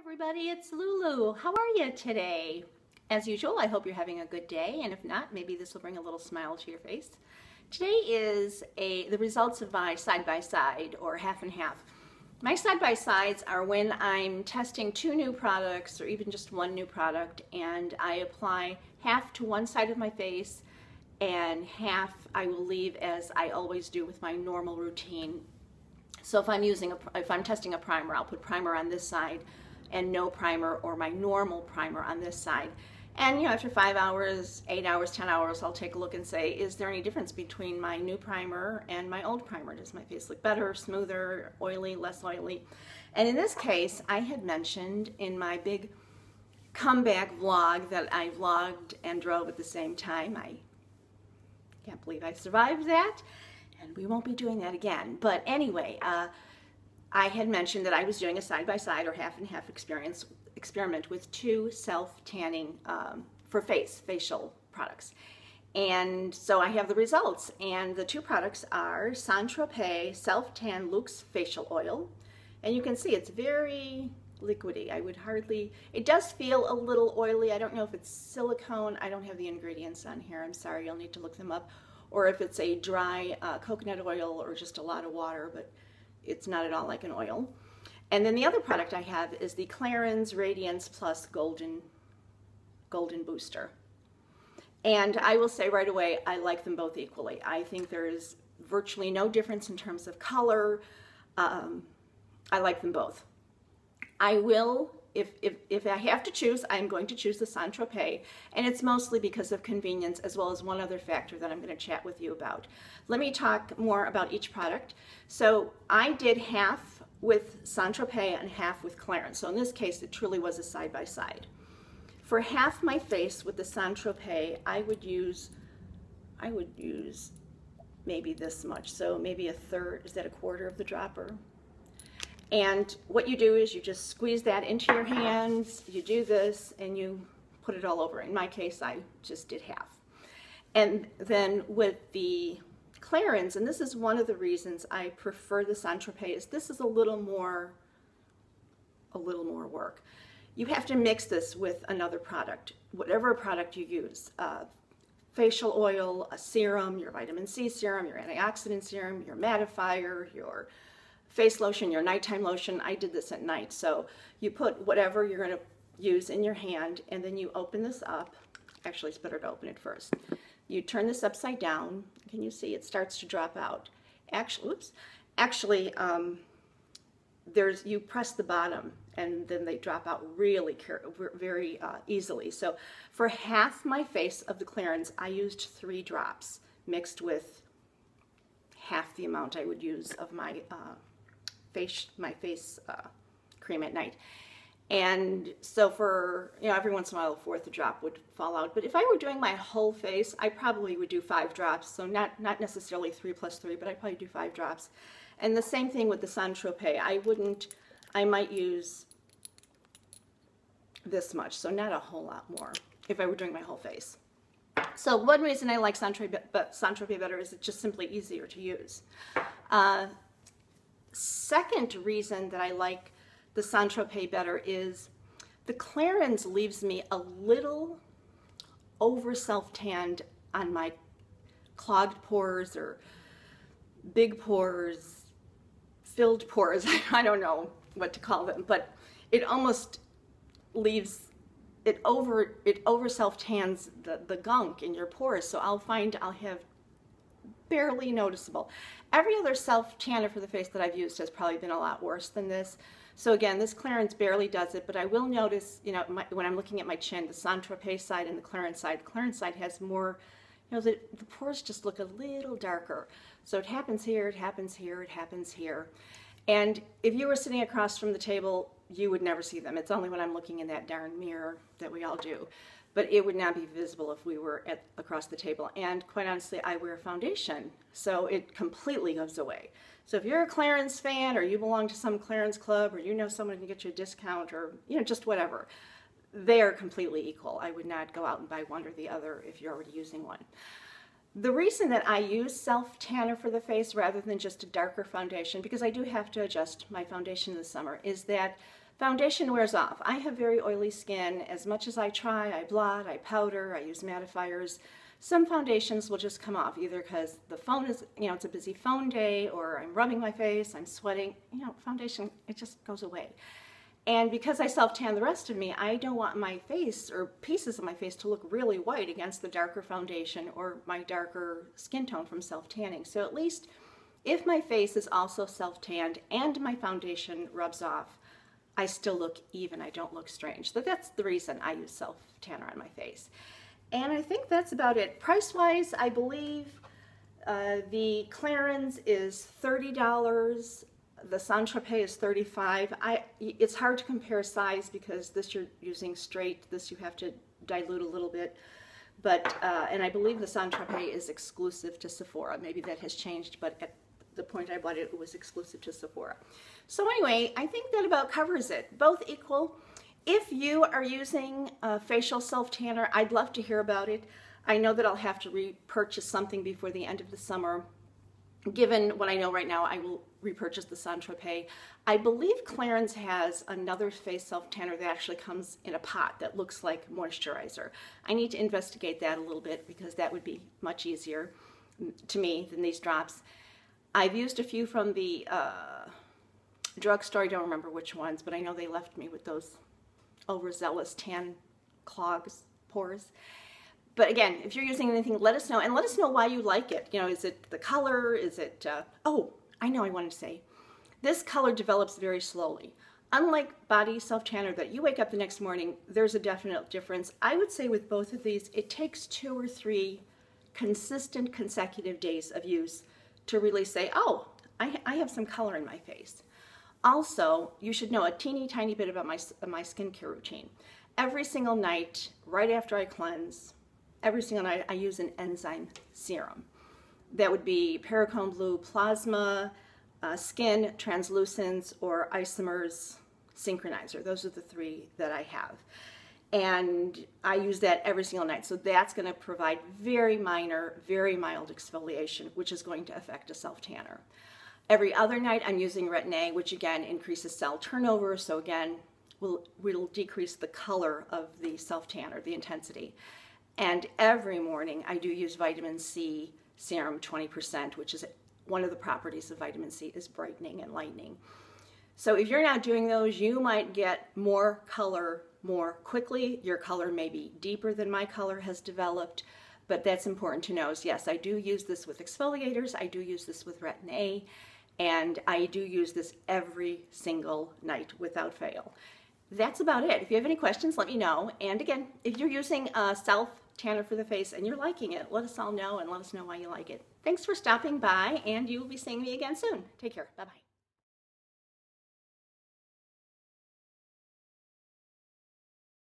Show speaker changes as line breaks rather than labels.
Everybody, it's Lulu. How are you today? As usual, I hope you're having a good day, and if not, maybe this will bring a little smile to your face. Today is the results of my side-by-side or half and half. My side-by-sides are when I'm testing two new products or even just one new product, and I apply half to one side of my face and half I will leave as I always do with my normal routine. So if I'm testing a primer, I'll put primer on this side and no primer, or my normal primer on this side. And after 5 hours, 8 hours, 10 hours, I'll take a look and say, is there any difference between my new primer and my old primer? Does my face look better, smoother, oily, less oily? And in this case, I had mentioned in my big comeback vlog that I vlogged and drove at the same time. I can't believe I survived that, and we won't be doing that again. But anyway, I had mentioned that I was doing a side-by-side or half and half experiment with two self-tanning for facial products. And so I have the results, and the two products are Tropez Self-Tan Luxe Facial Oil. And you can see it's very liquidy. It does feel a little oily. I don't know if it's silicone. I don't have the ingredients on here. I'm sorry, you'll need to look them up. Or if it's a dry coconut oil or just a lot of water, but it's not at all like an oil. And then the other product I have is the Clarins Radiance Plus Golden Booster. And I will say right away, I like them both equally. I think there is virtually no difference in terms of color. I like them both. I will, if I have to choose, I'm going to choose the Tropez, and it's mostly because of convenience, as well as one other factor that I'm going to chat with you about. Let me talk more about each product. So I did half with Tropez and half with Clarins. So in this case, it truly was a side-by-side. For half my face with the Tropez, I would use maybe this much. So maybe a third, is that a quarter of the dropper? And what you do is you just squeeze that into your hands, you do this, and you put it all over. In my case, I just did half. And then with the Clarins, and this is one of the reasons I prefer the Tropez, is this is a little more work. You have to mix this with another product, whatever product you use. Facial oil, a serum, your vitamin C serum, your antioxidant serum, your mattifier, your face lotion, your nighttime lotion. I did this at night. So you put whatever you're going to use in your hand, and then you open this up. Actually, it's better to open it first. You turn this upside down. Can you see it starts to drop out? Actually, you press the bottom, and then they drop out really very easily. So for half my face of the Clarins, I used 3 drops mixed with half the amount I would use of my face cream at night. And so for, every once in a while, a fourth drop would fall out. But if I were doing my whole face, I probably would do 5 drops. So not necessarily 3 plus 3, but I'd probably do 5 drops. And the same thing with the Tropez. I might use this much, so not a whole lot more if I were doing my whole face. So one reason I like Tropez better is it's just simply easier to use. Second reason that I like the Tropez better is the Clarins leaves me a little over self-tanned on my clogged pores or big pores, filled pores. I don't know what to call them, but it almost leaves it over self-tans the gunk in your pores. So I'll have barely noticeable. Every other self-tanner for the face that I've used has probably been a lot worse than this. So again, this Clarins barely does it, but I will notice, when I'm looking at my chin, the Tropez side and the Clarins side has more, the pores just look a little darker. So it happens here, it happens here, it happens here. And if you were sitting across from the table, you would never see them. It's only when I'm looking in that darn mirror that we all do. But it would not be visible if we were across the table. And quite honestly, I wear foundation, so it completely goes away. So if you're a Clarins fan, or you belong to some Clarins club, or you know someone who can get you a discount, or just whatever, they are completely equal. I would not go out and buy one or the other if you're already using one. The reason that I use self-tanner for the face rather than just a darker foundation, because I do have to adjust my foundation in the summer, is that Foundation wears off. I have very oily skin. As much as I try, I blot, I powder, I use mattifiers. Some foundations will just come off, either because the phone is, it's a busy phone day, or I'm rubbing my face, I'm sweating. Foundation, it just goes away. And because I self-tan the rest of me, I don't want my face or pieces of my face to look really white against the darker foundation or my darker skin tone from self-tanning. So at least if my face is also self-tanned and my foundation rubs off, I still look even. I don't look strange. So that's the reason I use self-tanner on my face. And I think that's about it. Price-wise, I believe the Clarins is $30. The Tropez is $35. It's hard to compare size because this you're using straight, this you have to dilute a little bit. But, and I believe the Tropez is exclusive to Sephora. Maybe that has changed, but at the point I bought it, it was exclusive to Sephora. So anyway, I think that about covers it. Both equal. If you are using a facial self-tanner, I'd love to hear about it. I know that I'll have to repurchase something before the end of the summer. Given what I know right now, I will repurchase the Tropez. I believe Clarins has another face self-tanner that actually comes in a pot that looks like moisturizer. I need to investigate that a little bit because that would be much easier to me than these drops. I've used a few from the drugstore. I don't remember which ones, but I know they left me with those overzealous tan clogs, pores. But again, if you're using anything, let us know, and let us know why you like it. Is it the color? Is it, oh, I know I wanted to say, this color develops very slowly. Unlike body self-tanner that you wake up the next morning, there's a definite difference. I would say with both of these, it takes 2 or 3 consistent consecutive days of use to really say, oh, I have some color in my face. Also, you should know a teeny tiny bit about my skincare routine. Every single night, right after I cleanse, every single night I use an enzyme serum. That would be Pericone Blue Plasma, Skin, Translucence, or Isomers Synchronizer. Those are the 3 that I have. And I use that every single night. So that's going to provide very minor, very mild exfoliation, which is going to affect a self-tanner. Every other night I'm using Retin-A, which again increases cell turnover. So again, will decrease the color of the self-tanner, the intensity. And every morning I do use vitamin C serum 20%, which is one of the properties of vitamin C is brightening and lightening. So if you're not doing those, you might get more color more quickly. Your color may be deeper than my color has developed, but that's important to know. Is yes, I do use this with exfoliators, I do use this with Retin-A, and I do use this every single night without fail. That's about it. If you have any questions, let me know. And again, if you're using a self-tanner for the face and you're liking it, let us all know and let us know why you like it. Thanks for stopping by, and you will be seeing me again soon. Take care. Bye-bye.